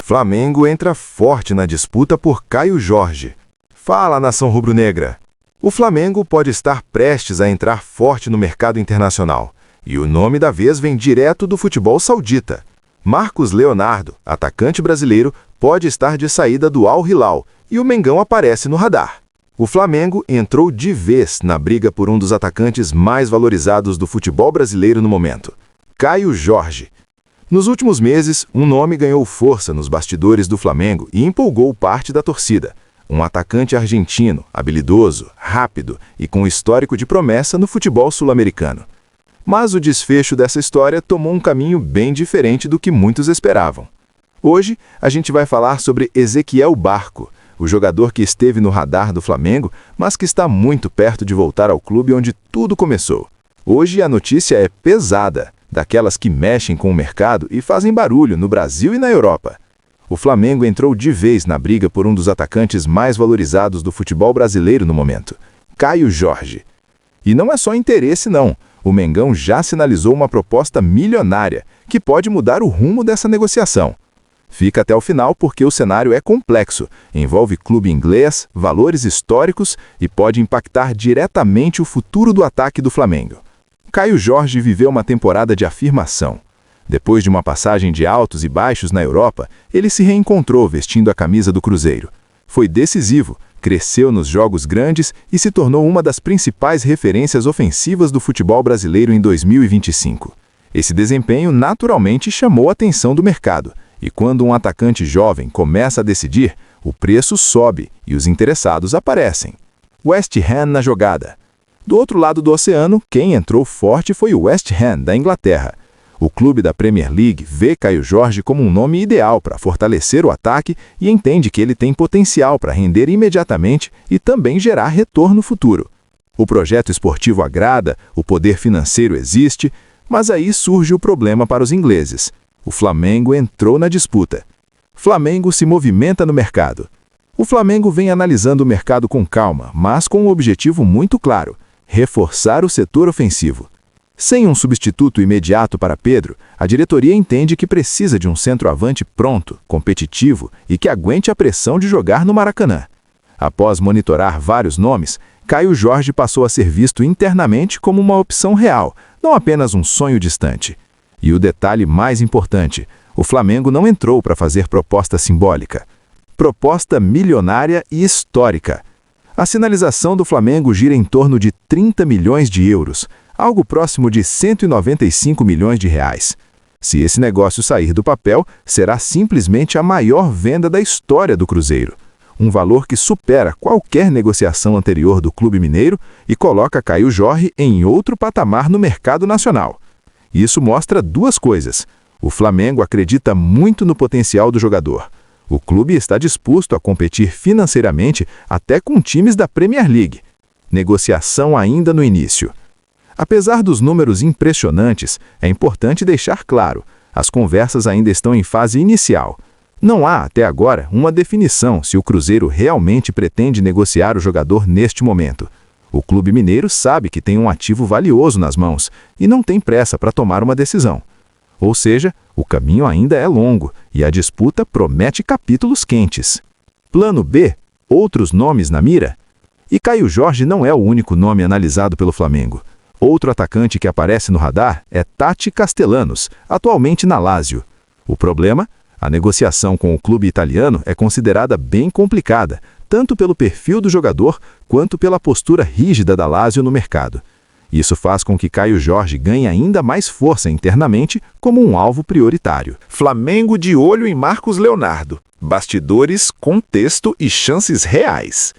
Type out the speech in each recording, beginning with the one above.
Flamengo entra forte na disputa por Caio Jorge. Fala, nação rubro-negra! O Flamengo pode estar prestes a entrar forte no mercado internacional. E o nome da vez vem direto do futebol saudita. Marcos Leonardo, atacante brasileiro, pode estar de saída do Al Hilal e o Mengão aparece no radar. O Flamengo entrou de vez na briga por um dos atacantes mais valorizados do futebol brasileiro no momento, Caio Jorge. Nos últimos meses, um nome ganhou força nos bastidores do Flamengo e empolgou parte da torcida. Um atacante argentino, habilidoso, rápido e com histórico de promessa no futebol sul-americano. Mas o desfecho dessa história tomou um caminho bem diferente do que muitos esperavam. Hoje, a gente vai falar sobre Ezequiel Barco, o jogador que esteve no radar do Flamengo, mas que está muito perto de voltar ao clube onde tudo começou. Hoje a notícia é pesada, daquelas que mexem com o mercado e fazem barulho no Brasil e na Europa. O Flamengo entrou de vez na briga por um dos atacantes mais valorizados do futebol brasileiro no momento, Caio Jorge. E não é só interesse não, o Mengão já sinalizou uma proposta milionária, que pode mudar o rumo dessa negociação. Fica até o final porque o cenário é complexo, envolve clube inglês, valores históricos e pode impactar diretamente o futuro do ataque do Flamengo. Caio Jorge viveu uma temporada de afirmação. Depois de uma passagem de altos e baixos na Europa, ele se reencontrou vestindo a camisa do Cruzeiro. Foi decisivo, cresceu nos jogos grandes e se tornou uma das principais referências ofensivas do futebol brasileiro em 2025. Esse desempenho naturalmente chamou a atenção do mercado, e quando um atacante jovem começa a decidir, o preço sobe e os interessados aparecem. West Ham na jogada. Do outro lado do oceano, quem entrou forte foi o West Ham, da Inglaterra. O clube da Premier League vê Caio Jorge como um nome ideal para fortalecer o ataque e entende que ele tem potencial para render imediatamente e também gerar retorno futuro. O projeto esportivo agrada, o poder financeiro existe, mas aí surge o problema para os ingleses. O Flamengo entrou na disputa. Flamengo se movimenta no mercado. O Flamengo vem analisando o mercado com calma, mas com um objetivo muito claro: reforçar o setor ofensivo. Sem um substituto imediato para Pedro, a diretoria entende que precisa de um centroavante pronto, competitivo e que aguente a pressão de jogar no Maracanã. Após monitorar vários nomes, Caio Jorge passou a ser visto internamente como uma opção real, não apenas um sonho distante. E o detalhe mais importante, o Flamengo não entrou para fazer proposta simbólica. Proposta milionária e histórica. A sinalização do Flamengo gira em torno de 30 milhões de euros, algo próximo de 195 milhões de reais. Se esse negócio sair do papel, será simplesmente a maior venda da história do Cruzeiro. Um valor que supera qualquer negociação anterior do clube mineiro e coloca Caio Jorge em outro patamar no mercado nacional. Isso mostra duas coisas. O Flamengo acredita muito no potencial do jogador. O clube está disposto a competir financeiramente até com times da Premier League. Negociação ainda no início. Apesar dos números impressionantes, é importante deixar claro, as conversas ainda estão em fase inicial. Não há, até agora, uma definição se o Cruzeiro realmente pretende negociar o jogador neste momento. O clube mineiro sabe que tem um ativo valioso nas mãos e não tem pressa para tomar uma decisão. Ou seja, o caminho ainda é longo e a disputa promete capítulos quentes. Plano B? Outros nomes na mira? E Caio Jorge não é o único nome analisado pelo Flamengo. Outro atacante que aparece no radar é Tati Castellanos, atualmente na Lazio. O problema? A negociação com o clube italiano é considerada bem complicada, tanto pelo perfil do jogador quanto pela postura rígida da Lazio no mercado. Isso faz com que Caio Jorge ganhe ainda mais força internamente como um alvo prioritário. Flamengo de olho em Marcos Leonardo. Bastidores, contexto e chances reais.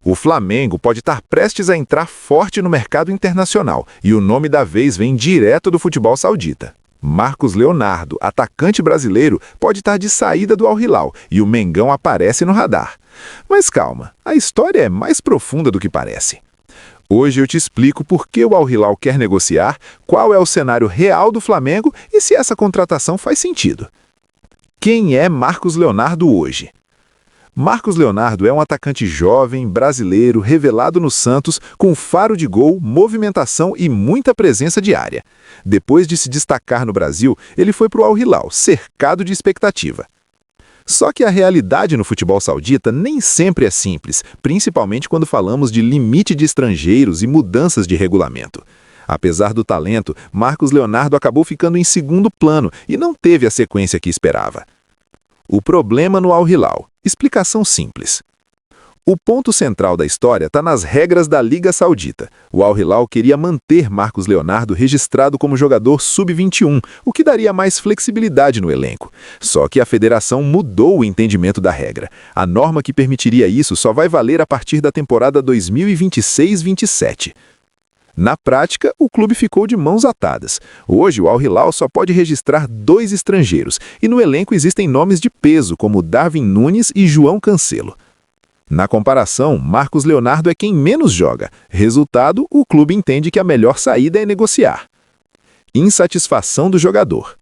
O Flamengo pode estar prestes a entrar forte no mercado internacional e o nome da vez vem direto do futebol saudita. Marcos Leonardo, atacante brasileiro, pode estar de saída do Al Hilal e o Mengão aparece no radar. Mas calma, a história é mais profunda do que parece. Hoje eu te explico por que o Al Hilal quer negociar, qual é o cenário real do Flamengo e se essa contratação faz sentido. Quem é Marcos Leonardo hoje? Marcos Leonardo é um atacante jovem, brasileiro, revelado no Santos, com faro de gol, movimentação e muita presença diária. Depois de se destacar no Brasil, ele foi para o Al Hilal, cercado de expectativa. Só que a realidade no futebol saudita nem sempre é simples, principalmente quando falamos de limite de estrangeiros e mudanças de regulamento. Apesar do talento, Marcos Leonardo acabou ficando em segundo plano e não teve a sequência que esperava. O problema no Al Hilal. Explicação simples. O ponto central da história está nas regras da Liga Saudita. O Al Hilal queria manter Marcos Leonardo registrado como jogador sub-21, o que daria mais flexibilidade no elenco. Só que a federação mudou o entendimento da regra. A norma que permitiria isso só vai valer a partir da temporada 2026-27. Na prática, o clube ficou de mãos atadas. Hoje, o Al Hilal só pode registrar 2 estrangeiros, e no elenco existem nomes de peso como Darwin Nunes e João Cancelo. Na comparação, Marcos Leonardo é quem menos joga. Resultado, o clube entende que a melhor saída é negociar. Insatisfação do jogador.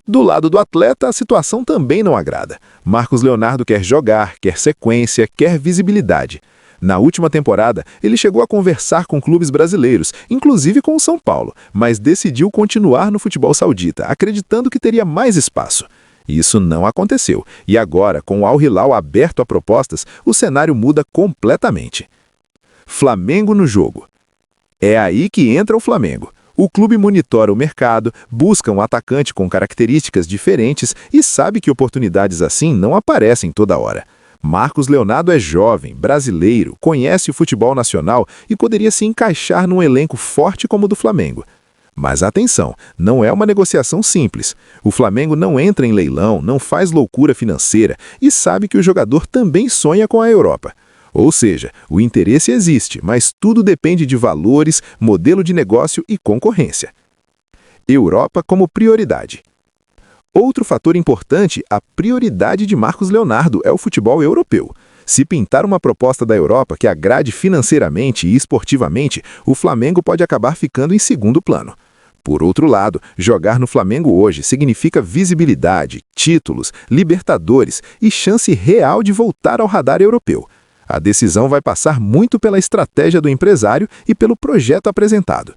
Do lado do atleta, a situação também não agrada. Marcos Leonardo quer jogar, quer sequência, quer visibilidade. Na última temporada, ele chegou a conversar com clubes brasileiros, inclusive com o São Paulo, mas decidiu continuar no futebol saudita, acreditando que teria mais espaço. Isso não aconteceu, e agora, com o Al Hilal aberto a propostas, o cenário muda completamente. Flamengo no jogo. É aí que entra o Flamengo. O clube monitora o mercado, busca um atacante com características diferentes e sabe que oportunidades assim não aparecem toda hora. Marcos Leonardo é jovem, brasileiro, conhece o futebol nacional e poderia se encaixar num elenco forte como o do Flamengo. Mas atenção, não é uma negociação simples. O Flamengo não entra em leilão, não faz loucura financeira e sabe que o jogador também sonha com a Europa. Ou seja, o interesse existe, mas tudo depende de valores, modelo de negócio e concorrência. Europa como prioridade. Outro fator importante, a prioridade de Marcos Leonardo é o futebol europeu. Se pintar uma proposta da Europa que agrade financeiramente e esportivamente, o Flamengo pode acabar ficando em segundo plano. Por outro lado, jogar no Flamengo hoje significa visibilidade, títulos, Libertadores e chance real de voltar ao radar europeu. A decisão vai passar muito pela estratégia do empresário e pelo projeto apresentado.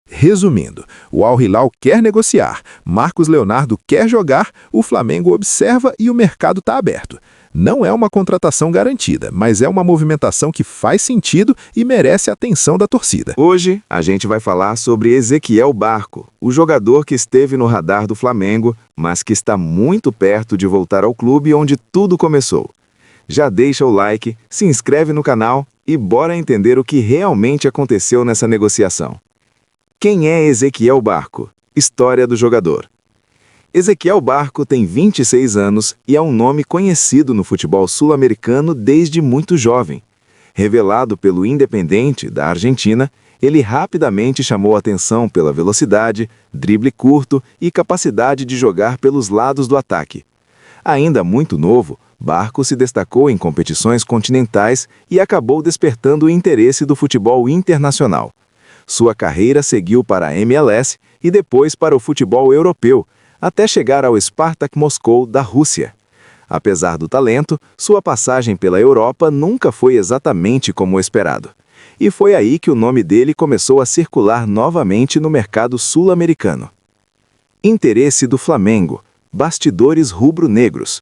Resumindo, o Al Hilal quer negociar, Marcos Leonardo quer jogar, o Flamengo observa e o mercado está aberto. Não é uma contratação garantida, mas é uma movimentação que faz sentido e merece a atenção da torcida. Hoje, a gente vai falar sobre Ezequiel Barco, o jogador que esteve no radar do Flamengo, mas que está muito perto de voltar ao clube onde tudo começou. Já deixa o like, se inscreve no canal e bora entender o que realmente aconteceu nessa negociação. Quem é Ezequiel Barco? História do jogador. Ezequiel Barco tem 26 anos e é um nome conhecido no futebol sul-americano desde muito jovem. Revelado pelo Independiente, da Argentina, ele rapidamente chamou atenção pela velocidade, drible curto e capacidade de jogar pelos lados do ataque. Ainda muito novo, Barco se destacou em competições continentais e acabou despertando o interesse do futebol internacional. Sua carreira seguiu para a MLS e depois para o futebol europeu, até chegar ao Spartak Moscou da Rússia. Apesar do talento, sua passagem pela Europa nunca foi exatamente como esperado. E foi aí que o nome dele começou a circular novamente no mercado sul-americano. Interesse do Flamengo. Bastidores rubro-negros.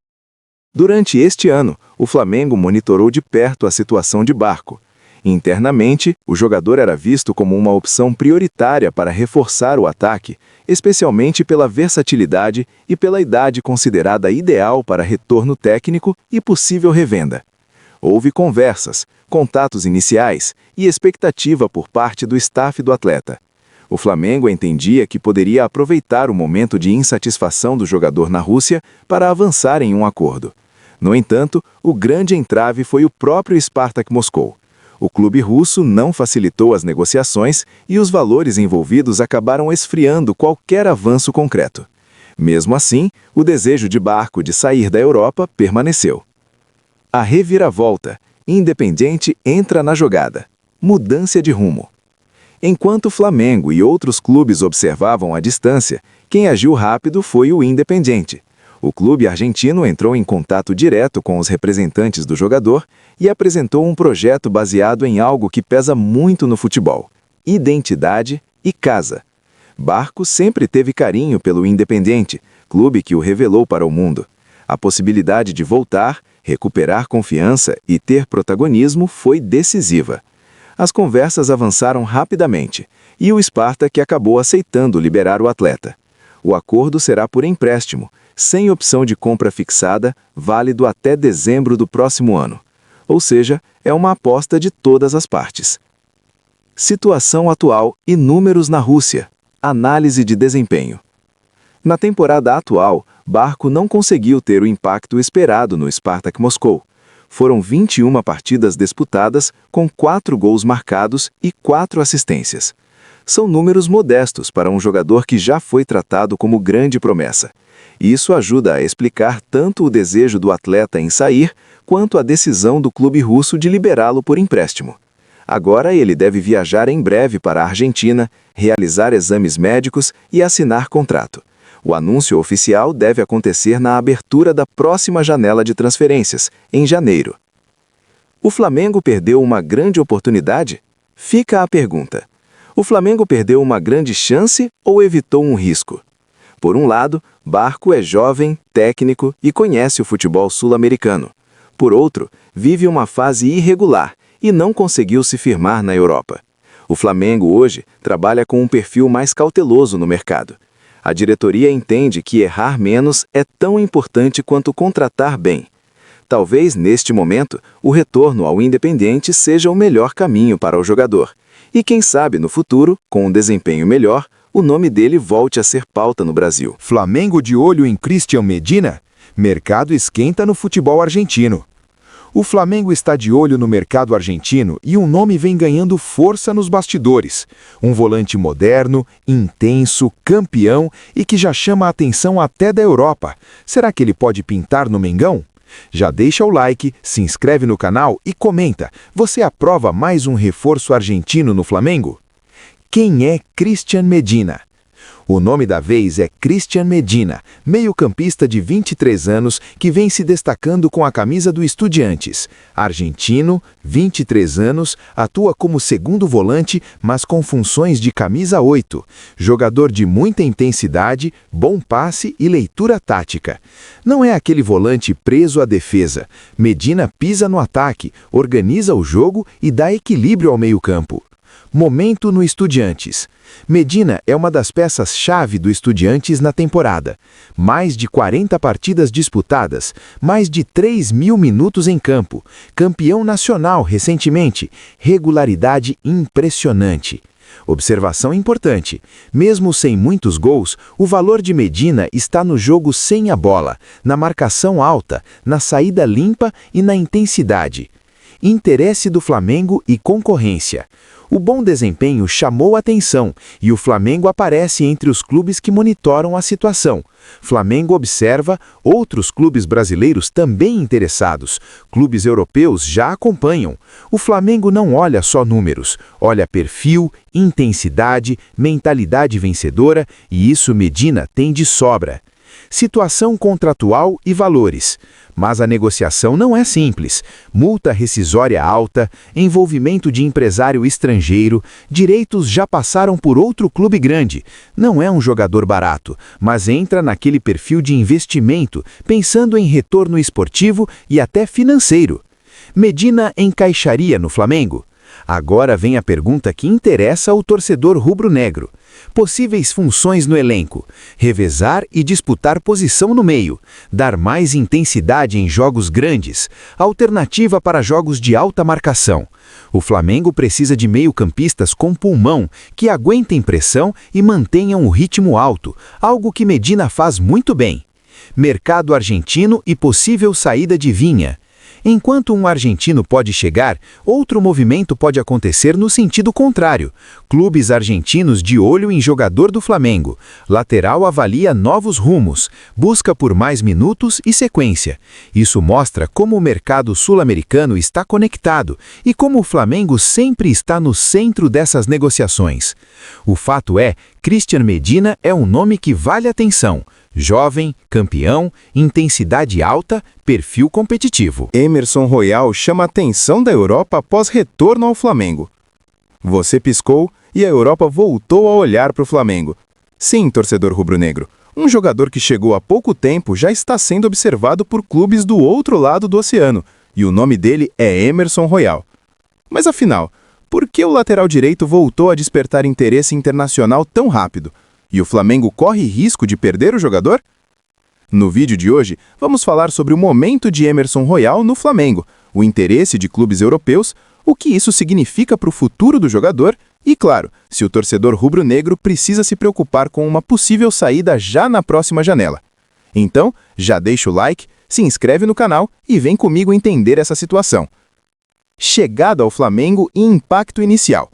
Durante este ano, o Flamengo monitorou de perto a situação de Barco. Internamente, o jogador era visto como uma opção prioritária para reforçar o ataque, especialmente pela versatilidade e pela idade considerada ideal para retorno técnico e possível revenda. Houve conversas, contatos iniciais e expectativa por parte do staff do atleta. O Flamengo entendia que poderia aproveitar o momento de insatisfação do jogador na Rússia para avançar em um acordo. No entanto, o grande entrave foi o próprio Spartak Moscou. O clube russo não facilitou as negociações e os valores envolvidos acabaram esfriando qualquer avanço concreto. Mesmo assim, o desejo de Barco de sair da Europa permaneceu. A reviravolta. Independiente entra na jogada. Mudança de rumo. Enquanto o Flamengo e outros clubes observavam à distância, quem agiu rápido foi o Independiente. O clube argentino entrou em contato direto com os representantes do jogador e apresentou um projeto baseado em algo que pesa muito no futebol: identidade e casa. Barco sempre teve carinho pelo Independiente, clube que o revelou para o mundo. A possibilidade de voltar, recuperar confiança e ter protagonismo foi decisiva. As conversas avançaram rapidamente e o Spartak acabou aceitando liberar o atleta. O acordo será por empréstimo, sem opção de compra fixada, válido até dezembro do próximo ano. Ou seja, é uma aposta de todas as partes. Situação atual e números na Rússia. Análise de desempenho. Na temporada atual, Barco não conseguiu ter o impacto esperado no Spartak Moscou. Foram 21 partidas disputadas, com 4 gols marcados e 4 assistências. São números modestos para um jogador que já foi tratado como grande promessa. Isso ajuda a explicar tanto o desejo do atleta em sair, quanto a decisão do clube russo de liberá-lo por empréstimo. Agora ele deve viajar em breve para a Argentina, realizar exames médicos e assinar contrato. O anúncio oficial deve acontecer na abertura da próxima janela de transferências, em janeiro. O Flamengo perdeu uma grande oportunidade? Fica a pergunta. O Flamengo perdeu uma grande chance ou evitou um risco? Por um lado, Barco é jovem, técnico e conhece o futebol sul-americano. Por outro, vive uma fase irregular e não conseguiu se firmar na Europa. O Flamengo hoje trabalha com um perfil mais cauteloso no mercado. A diretoria entende que errar menos é tão importante quanto contratar bem. Talvez, neste momento, o retorno ao Independiente seja o melhor caminho para o jogador. E quem sabe, no futuro, com um desempenho melhor, o nome dele volte a ser pauta no Brasil. Flamengo de olho em Christian Medina? Mercado esquenta no futebol argentino. O Flamengo está de olho no mercado argentino e um nome vem ganhando força nos bastidores. Um volante moderno, intenso, campeão e que já chama a atenção até da Europa. Será que ele pode pintar no Mengão? Já deixa o like, se inscreve no canal e comenta. Você aprova mais um reforço argentino no Flamengo? Quem é Christian Medina? O nome da vez é Christian Medina, meio-campista de 23 anos que vem se destacando com a camisa do Estudiantes. Argentino, 23 anos, atua como segundo volante, mas com funções de camisa 8. Jogador de muita intensidade, bom passe e leitura tática. Não é aquele volante preso à defesa. Medina pisa no ataque, organiza o jogo e dá equilíbrio ao meio-campo. Momento no Estudiantes. Medina é uma das peças-chave do Estudiantes na temporada. Mais de 40 partidas disputadas, mais de 3.000 minutos em campo. Campeão nacional recentemente, regularidade impressionante. Observação importante: mesmo sem muitos gols, o valor de Medina está no jogo sem a bola, na marcação alta, na saída limpa e na intensidade. Interesse do Flamengo e concorrência. O bom desempenho chamou a atenção e o Flamengo aparece entre os clubes que monitoram a situação. Flamengo observa, outros clubes brasileiros também interessados. Clubes europeus já acompanham. O Flamengo não olha só números, olha perfil, intensidade, mentalidade vencedora e isso Medina tem de sobra. Situação contratual e valores. Mas a negociação não é simples. Multa rescisória alta, envolvimento de empresário estrangeiro, direitos já passaram por outro clube grande. Não é um jogador barato, mas entra naquele perfil de investimento, pensando em retorno esportivo e até financeiro. Medina encaixaria no Flamengo? Agora vem a pergunta que interessa ao torcedor rubro-negro. Possíveis funções no elenco: revezar e disputar posição no meio, dar mais intensidade em jogos grandes, alternativa para jogos de alta marcação. O Flamengo precisa de meio-campistas com pulmão, que aguentem pressão e mantenham o ritmo alto, algo que Medina faz muito bem. Mercado argentino e possível saída de Vinha. Enquanto um argentino pode chegar, outro movimento pode acontecer no sentido contrário. Clubes argentinos de olho em jogador do Flamengo. Lateral avalia novos rumos, busca por mais minutos e sequência. Isso mostra como o mercado sul-americano está conectado e como o Flamengo sempre está no centro dessas negociações. O fato é, Christian Medina é um nome que vale atenção. Jovem, campeão, intensidade alta, perfil competitivo. Emerson Royal chama a atenção da Europa após retorno ao Flamengo. Você piscou e a Europa voltou a olhar para o Flamengo. Sim, torcedor rubro-negro, Um jogador que chegou há pouco tempo já está sendo observado por clubes do outro lado do oceano, e o nome dele é Emerson Royal. Mas afinal, por que o lateral direito voltou a despertar interesse internacional tão rápido? E o Flamengo corre risco de perder o jogador? No vídeo de hoje, vamos falar sobre o momento de Emerson Royal no Flamengo, o interesse de clubes europeus, o que isso significa para o futuro do jogador e, claro, se o torcedor rubro-negro precisa se preocupar com uma possível saída já na próxima janela. Então, já deixa o like, se inscreve no canal e vem comigo entender essa situação. Chegada ao Flamengo e impacto inicial.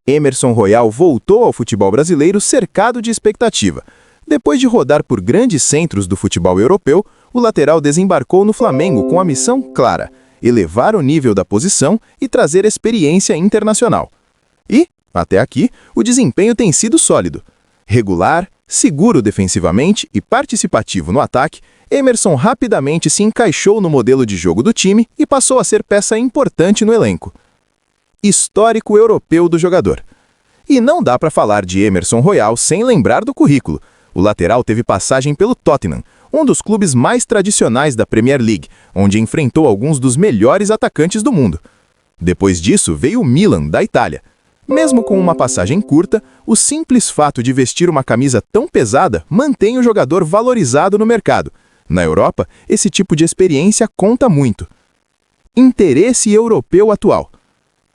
Emerson Royal voltou ao futebol brasileiro cercado de expectativa. Depois de rodar por grandes centros do futebol europeu, o lateral desembarcou no Flamengo com a missão clara: elevar o nível da posição e trazer experiência internacional. E, até aqui, o desempenho tem sido sólido. Regular, seguro defensivamente e participativo no ataque, Emerson rapidamente se encaixou no modelo de jogo do time e passou a ser peça importante no elenco. Histórico europeu do jogador. E não dá para falar de Emerson Royal sem lembrar do currículo. O lateral teve passagem pelo Tottenham, um dos clubes mais tradicionais da Premier League, onde enfrentou alguns dos melhores atacantes do mundo. Depois disso veio o Milan, da Itália. Mesmo com uma passagem curta, o simples fato de vestir uma camisa tão pesada mantém o jogador valorizado no mercado. Na Europa, esse tipo de experiência conta muito. Interesse europeu atual.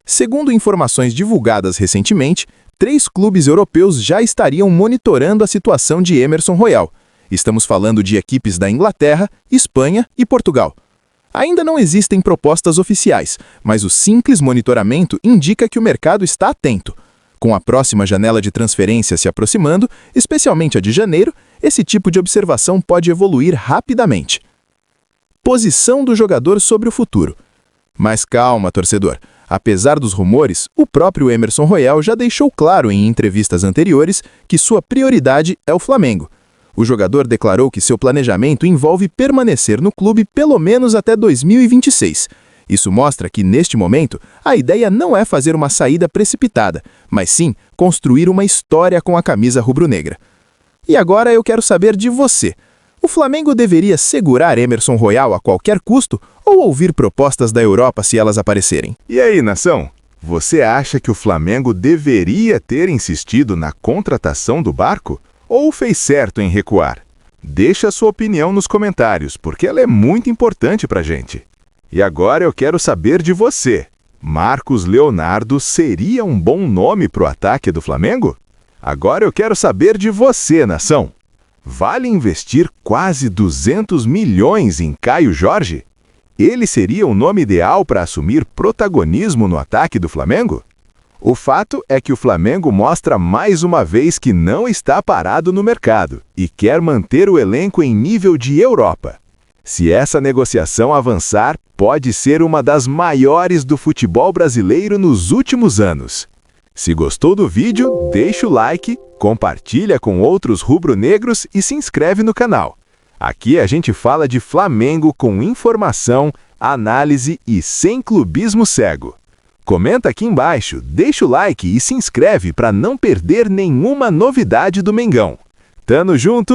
Segundo informações divulgadas recentemente, 3 clubes europeus já estariam monitorando a situação de Emerson Royal. Estamos falando de equipes da Inglaterra, Espanha e Portugal. Ainda não existem propostas oficiais, mas o simples monitoramento indica que o mercado está atento. Com a próxima janela de transferência se aproximando, especialmente a de janeiro, esse tipo de observação pode evoluir rapidamente. Posição do jogador sobre o futuro. Mas calma, torcedor. Apesar dos rumores, o próprio Emerson Royal já deixou claro em entrevistas anteriores que sua prioridade é o Flamengo. O jogador declarou que seu planejamento envolve permanecer no clube pelo menos até 2026. Isso mostra que, neste momento, a ideia não é fazer uma saída precipitada, mas sim construir uma história com a camisa rubro-negra. E agora eu quero saber de você. O Flamengo deveria segurar Emerson Royal a qualquer custo ou ouvir propostas da Europa se elas aparecerem? E aí, nação? Você acha que o Flamengo deveria ter insistido na contratação do Barco? Ou fez certo em recuar? Deixa a sua opinião nos comentários, porque ela é muito importante pra gente. E agora eu quero saber de você. Marcos Leonardo seria um bom nome pro ataque do Flamengo? Agora eu quero saber de você, nação. Vale investir quase 200 milhões em Caio Jorge? Ele seria o nome ideal para assumir protagonismo no ataque do Flamengo? O fato é que o Flamengo mostra mais uma vez que não está parado no mercado e quer manter o elenco em nível de Europa. Se essa negociação avançar, pode ser uma das maiores do futebol brasileiro nos últimos anos. Se gostou do vídeo, deixa o like, compartilha com outros rubro-negros e se inscreve no canal. Aqui a gente fala de Flamengo com informação, análise e sem clubismo cego. Comenta aqui embaixo, deixa o like e se inscreve para não perder nenhuma novidade do Mengão. Tamo junto!